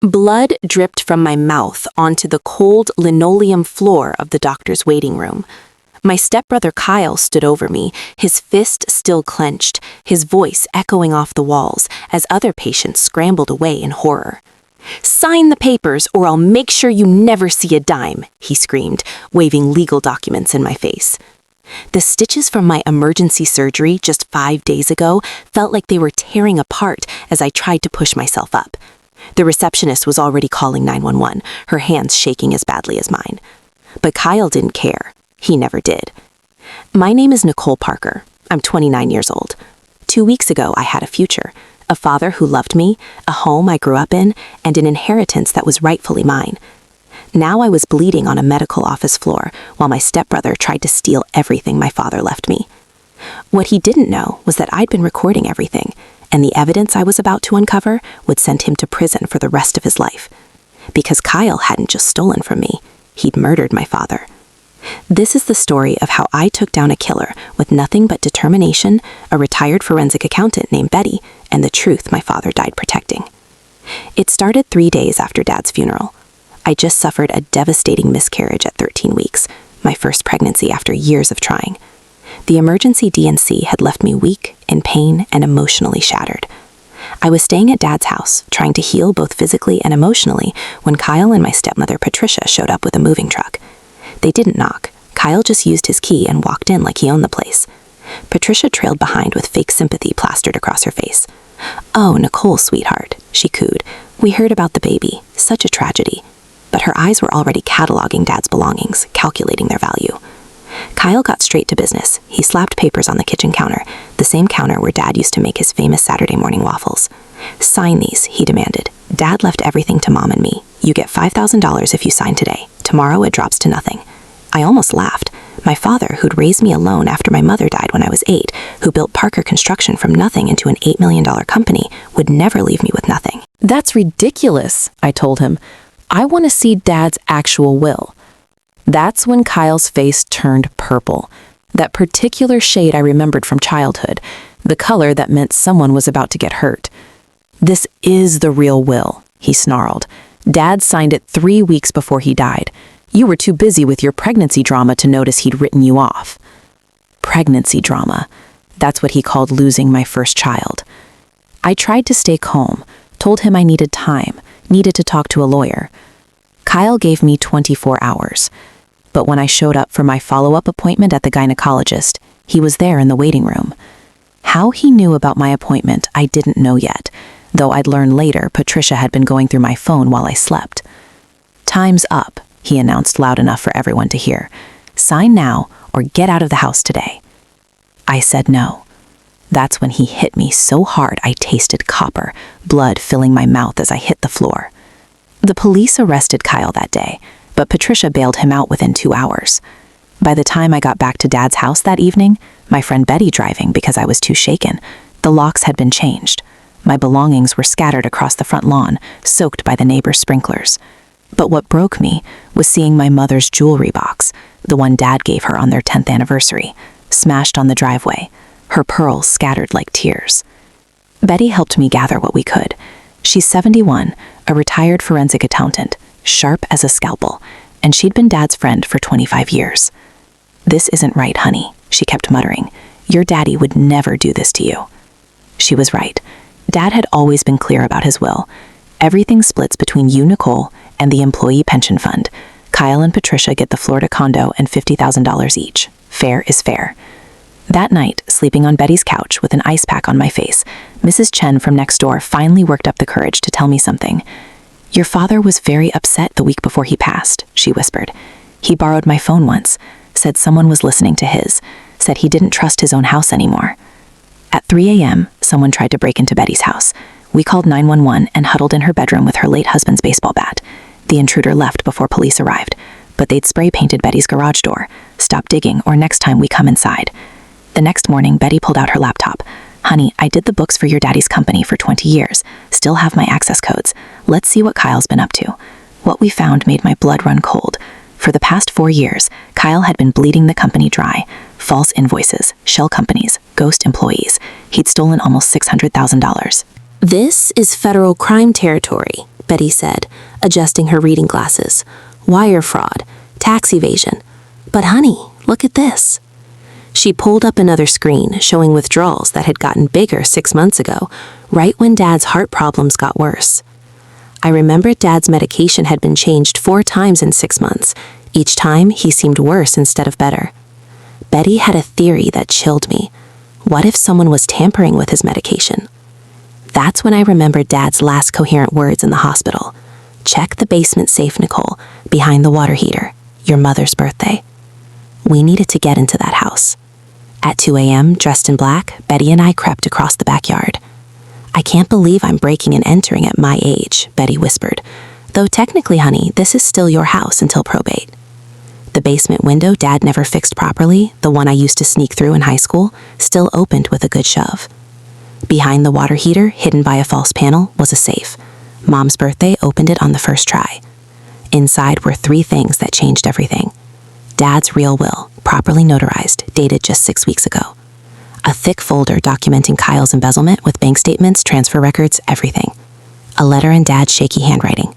Blood dripped from my mouth onto the cold linoleum floor of the doctor's waiting room. My stepbrother Kyle stood over me, his fist still clenched, his voice echoing off the walls as other patients scrambled away in horror. "Sign the papers or I'll make sure you never see a dime," he screamed, waving legal documents in my face. The stitches from my emergency surgery just 5 days ago felt like they were tearing apart as I tried to push myself up. The receptionist was already calling 911, her hands shaking as badly as mine. But Kyle didn't care. He never did. "My name is Nicole Parker. I'm 29 years old. 2 weeks ago, I had a future, a father who loved me, a home I grew up in, and an inheritance that was rightfully mine. Now I was bleeding on a medical office floor while my stepbrother tried to steal everything my father left me. What he didn't know was that I'd been recording everything, and the evidence I was about to uncover would send him to prison for the rest of his life. Because Kyle hadn't just stolen from me, he'd murdered my father. This is the story of how I took down a killer with nothing but determination, a retired forensic accountant named Betty, and the truth my father died protecting. It started 3 days after Dad's funeral. I just suffered a devastating miscarriage at 13 weeks, my first pregnancy after years of trying. The emergency D&C had left me weak, in pain, and emotionally shattered. I was staying at Dad's house, trying to heal both physically and emotionally, when Kyle and my stepmother Patricia showed up with a moving truck. They didn't knock. Kyle just used his key and walked in like he owned the place. Patricia trailed behind with fake sympathy plastered across her face. "Oh, Nicole, sweetheart," she cooed. "We heard about the baby. Such a tragedy." But her eyes were already cataloging Dad's belongings, calculating their value. Kyle got straight to business. He slapped papers on the kitchen counter, the same counter where Dad used to make his famous Saturday morning waffles. "Sign these," he demanded. "Dad left everything to Mom and me. You get $5,000 if you sign today. Tomorrow it drops to nothing." I almost laughed. My father, who'd raised me alone after my mother died when I was 8, who built Parker Construction from nothing into an $8 million company, would never leave me with nothing. "That's ridiculous," I told him. "I want to see Dad's actual will." That's when Kyle's face turned purple. That particular shade I remembered from childhood, the color that meant someone was about to get hurt. "This is the real will," he snarled. "Dad signed it 3 weeks before he died. You were too busy with your pregnancy drama to notice he'd written you off." Pregnancy drama. That's what he called losing my first child. I tried to stay calm, told him I needed time, needed to talk to a lawyer. Kyle gave me 24 hours. But when I showed up for my follow-up appointment at the gynecologist, he was there in the waiting room. How he knew about my appointment, I didn't know yet, though I'd learn later Patricia had been going through my phone while I slept. "Time's up," he announced loud enough for everyone to hear. "Sign now or get out of the house today." I said no. That's when he hit me so hard I tasted copper, blood filling my mouth as I hit the floor. The police arrested Kyle that day, but Patricia bailed him out within 2 hours. By the time I got back to Dad's house that evening, my friend Betty driving because I was too shaken, the locks had been changed. My belongings were scattered across the front lawn, soaked by the neighbor's sprinklers. But what broke me was seeing my mother's jewelry box, the one Dad gave her on their 10th anniversary, smashed on the driveway, her pearls scattered like tears. Betty helped me gather what we could. She's 71, a retired forensic accountant, sharp as a scalpel, and she'd been Dad's friend for 25 years. "This isn't right, honey," she kept muttering. "Your daddy would never do this to you." She was right. Dad had always been clear about his will. Everything splits between you, Nicole, and the employee pension fund. Kyle and Patricia get the Florida condo and $50,000 each. Fair is fair. That night, sleeping on Betty's couch with an ice pack on my face, Mrs. Chen from next door finally worked up the courage to tell me something. "Your father was very upset the week before he passed," she whispered. "He borrowed my phone once, said someone was listening to his, said he didn't trust his own house anymore." At 3 a.m., someone tried to break into Betty's house. We called 911 and huddled in her bedroom with her late husband's baseball bat. The intruder left before police arrived, but they'd spray-painted Betty's garage door. "Stop digging, or next time we come inside." The next morning, Betty pulled out her laptop. "Honey, I did the books for your daddy's company for 20 years. Still have my access codes. Let's see what Kyle's been up to." What we found made my blood run cold. For the past 4 years, Kyle had been bleeding the company dry. False invoices, shell companies, ghost employees. He'd stolen almost $600,000. This is federal crime territory. Betty said, adjusting her reading glasses. Wire fraud, tax evasion. But honey, look at this. She pulled up another screen showing withdrawals that had gotten bigger 6 months ago, right when Dad's heart problems got worse. I remembered Dad's medication had been changed 4 times in 6 months. Each time, he seemed worse instead of better. Betty had a theory that chilled me. What if someone was tampering with his medication? That's when I remembered Dad's last coherent words in the hospital. Check the basement safe, Nicole, behind the water heater. Your mother's birthday. We needed to get into that house. At 2 a.m., dressed in black, Betty and I crept across the backyard. I can't believe I'm breaking and entering at my age, Betty whispered. Though technically, honey, this is still your house until probate. The basement window Dad never fixed properly, the one I used to sneak through in high school, still opened with a good shove. Behind the water heater, hidden by a false panel, was a safe. Mom's birthday opened it on the first try. Inside were 3 things that changed everything. Dad's real will, properly notarized, dated just 6 weeks ago. A thick folder documenting Kyle's embezzlement with bank statements, transfer records, everything. A letter in Dad's shaky handwriting.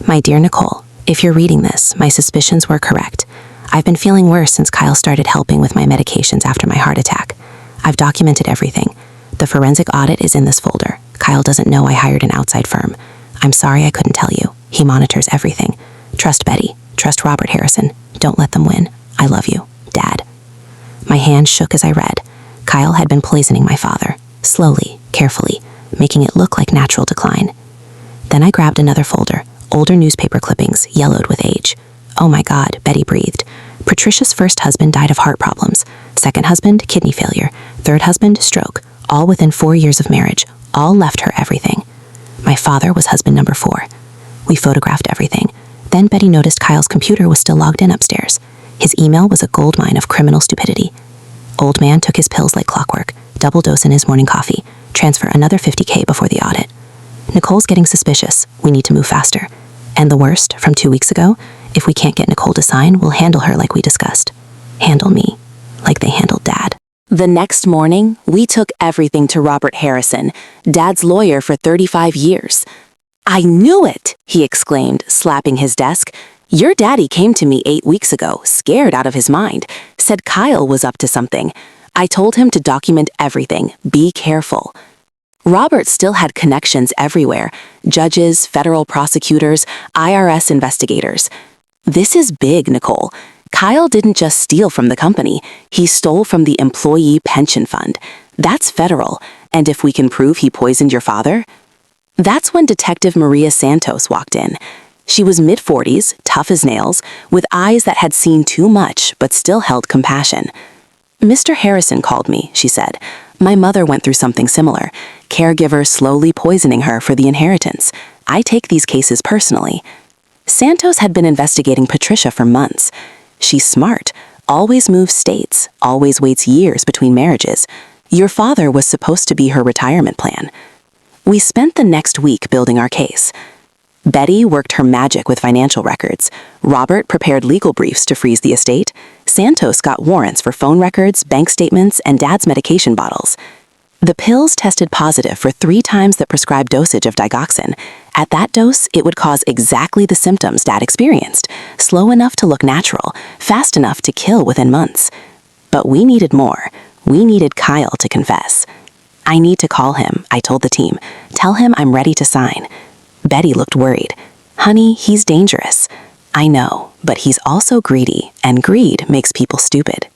My dear Nicole, if you're reading this, my suspicions were correct. I've been feeling worse since Kyle started helping with my medications after my heart attack. I've documented everything. The forensic audit is in this folder. Kyle doesn't know I hired an outside firm. I'm sorry I couldn't tell you. He monitors everything. Trust Betty. Trust Robert Harrison. Don't let them win. I love you, Dad. My hand shook as I read. Kyle had been poisoning my father. Slowly, carefully, making it look like natural decline. Then I grabbed another folder. Older newspaper clippings, yellowed with age. Oh my God, Betty breathed. Patricia's first husband died of heart problems. Second husband, kidney failure. Third husband, stroke. All within 4 years of marriage. All left her everything. My father was husband number 4. We photographed everything. Then Betty noticed Kyle's computer was still logged in upstairs. His email was a goldmine of criminal stupidity. Old man took his pills like clockwork, double dose in his morning coffee, transfer another $50K before the audit. Nicole's getting suspicious. We need to move faster. And the worst, from 2 weeks ago, if we can't get Nicole to sign, we'll handle her like we discussed. Handle me, like they handled Dad. The next morning, we took everything to Robert Harrison, Dad's lawyer for 35 years. I knew it, he exclaimed, slapping his desk. Your daddy came to me 8 weeks ago, scared out of his mind, said Kyle was up to something. I told him to document everything, be careful. Robert still had connections everywhere, judges, federal prosecutors, IRS investigators. This is big, Nicole. Kyle didn't just steal from the company, he stole from the employee pension fund. That's federal, and if we can prove he poisoned your father? That's when Detective Maria Santos walked in. She was mid-40s, tough as nails, with eyes that had seen too much but still held compassion. Mr. Harrison called me, she said. My mother went through something similar. Caregiver slowly poisoning her for the inheritance. I take these cases personally. Santos had been investigating Patricia for months. She's smart, always moves states, always waits years between marriages. Your father was supposed to be her retirement plan. We spent the next week building our case. Betty worked her magic with financial records. Robert prepared legal briefs to freeze the estate. Santos got warrants for phone records, bank statements, and Dad's medication bottles. The pills tested positive for 3 times the prescribed dosage of digoxin. At that dose, it would cause exactly the symptoms Dad experienced, slow enough to look natural, fast enough to kill within months. But we needed more. We needed Kyle to confess. I need to call him, I told the team. Tell him I'm ready to sign. Betty looked worried. Honey, he's dangerous. I know, but he's also greedy, and greed makes people stupid.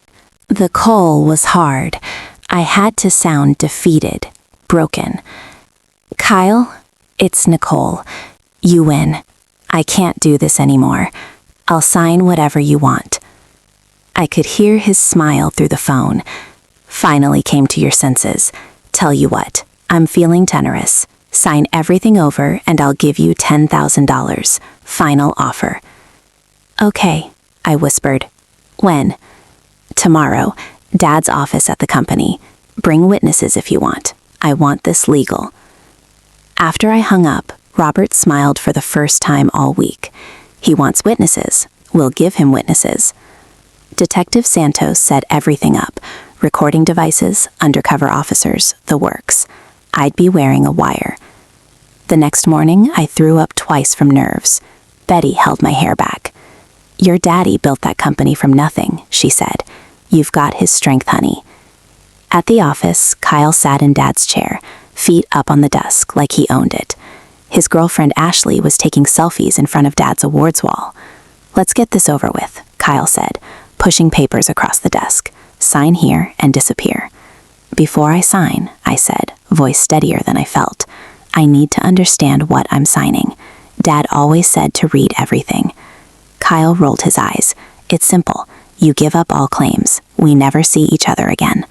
The call was hard. I had to sound defeated, broken. Kyle, it's Nicole. You win. I can't do this anymore. I'll sign whatever you want. I could hear his smile through the phone. Finally came to your senses. Tell you what, I'm feeling generous. Sign everything over and I'll give you $10,000. Final offer. Okay, I whispered. When? Tomorrow. Dad's office at the company. Bring witnesses if you want. I want this legal. After I hung up, Robert smiled for the first time all week. He wants witnesses. We'll give him witnesses. Detective Santos set everything up. Recording devices, undercover officers, the works. I'd be wearing a wire. The next morning, I threw up twice from nerves. Betty held my hair back. "Your daddy built that company from nothing," she said. "You've got his strength, honey." At the office, Kyle sat in Dad's chair, feet up on the desk like he owned it. His girlfriend Ashley was taking selfies in front of Dad's awards wall. "Let's get this over with," Kyle said, pushing papers across the desk. "Sign here and disappear." "Before I sign," I said, voice steadier than I felt, "I need to understand what I'm signing. Dad always said to read everything." Kyle rolled his eyes. "It's simple. You give up all claims. We never see each other again."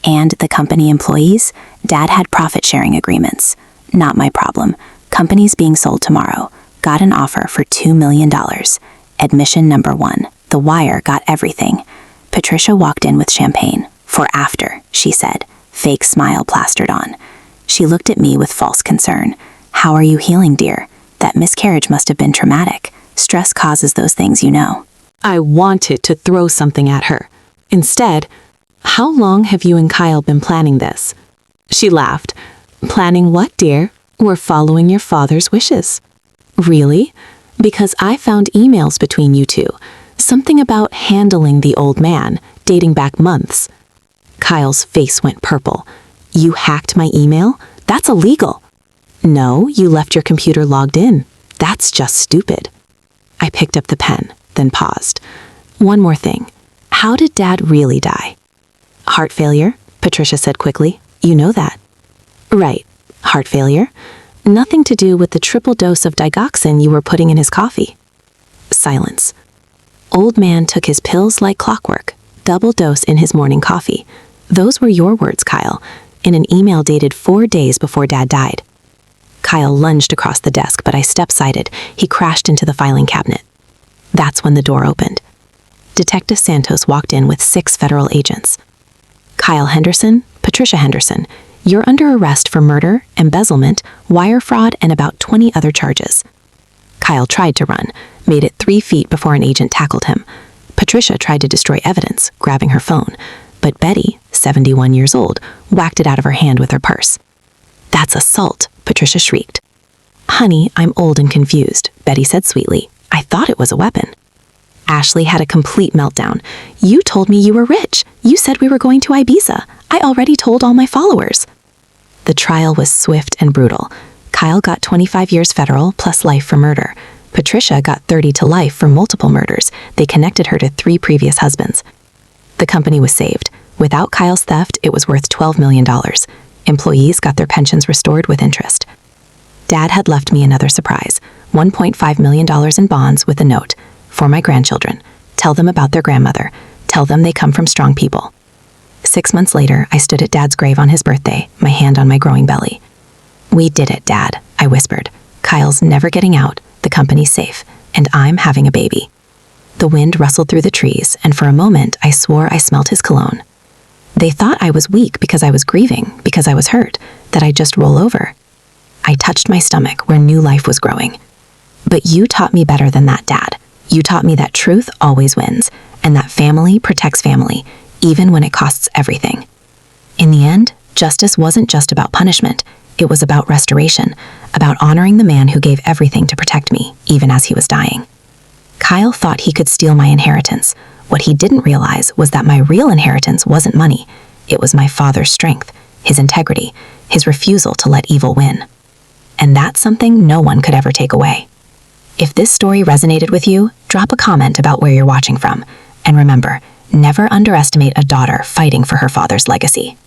"And the company employees?" Dad had profit-sharing agreements. "Not my problem. Company's being sold tomorrow. Got an offer for $2 million. Admission number 1. The Wire got everything." Patricia walked in with champagne. "For after," she said, fake smile plastered on. She looked at me with false concern. "How are you healing, dear? That miscarriage must have been traumatic. Stress causes those things, you know." I wanted to throw something at her. Instead, "How long have you and Kyle been planning this?" She laughed. "Planning what, dear? We're following your father's wishes." "Really? Because I found emails between you two. Something about handling the old man, dating back months." Kyle's face went purple. "You hacked my email? That's illegal." "No, you left your computer logged in. That's just stupid." I picked up the pen, then paused. "One more thing. How did Dad really die?" "Heart failure," Patricia said quickly. "You know that." "Right. Heart failure. Nothing to do with the triple dose of digoxin you were putting in his coffee." Silence. "Old man took his pills like clockwork. Double dose in his morning coffee." Those were your words, Kyle, in an email dated 4 days before Dad died. Kyle lunged across the desk, but I step-sided. He crashed into the filing cabinet. That's when the door opened. Detective Santos walked in with 6 federal agents. "Kyle Henderson, Patricia Henderson, you're under arrest for murder, embezzlement, wire fraud, and about 20 other charges." Kyle tried to run, made it 3 feet before an agent tackled him. Patricia tried to destroy evidence, grabbing her phone, but Betty, 71 years old, whacked it out of her hand with her purse. "That's assault," Patricia shrieked. "Honey, I'm old and confused," Betty said sweetly. "I thought it was a weapon." Ashley had a complete meltdown. "You told me you were rich. You said we were going to Ibiza. I already told all my followers." The trial was swift and brutal. Kyle got 25 years federal plus life for murder. Patricia got 30 to life for multiple murders. They connected her to 3 previous husbands. The company was saved. Without Kyle's theft, it was worth $12 million. Employees got their pensions restored with interest. Dad had left me another surprise, $1.5 million in bonds with a note. "For my grandchildren. Tell them about their grandmother. Tell them they come from strong people." 6 months later, I stood at Dad's grave on his birthday, my hand on my growing belly. "We did it, Dad," I whispered. "Kyle's never getting out, the company's safe, and I'm having a baby." The wind rustled through the trees, and for a moment I swore I smelled his cologne. They thought I was weak because I was grieving, because I was hurt, that I'd just roll over. I touched my stomach where new life was growing. "But you taught me better than that, Dad. You taught me that truth always wins, and that family protects family, even when it costs everything." In the end, justice wasn't just about punishment. It was about restoration, about honoring the man who gave everything to protect me, even as he was dying. Kyle thought he could steal my inheritance. What he didn't realize was that my real inheritance wasn't money. It was my father's strength, his integrity, his refusal to let evil win. And that's something no one could ever take away. If this story resonated with you, drop a comment about where you're watching from. And remember, never underestimate a daughter fighting for her father's legacy.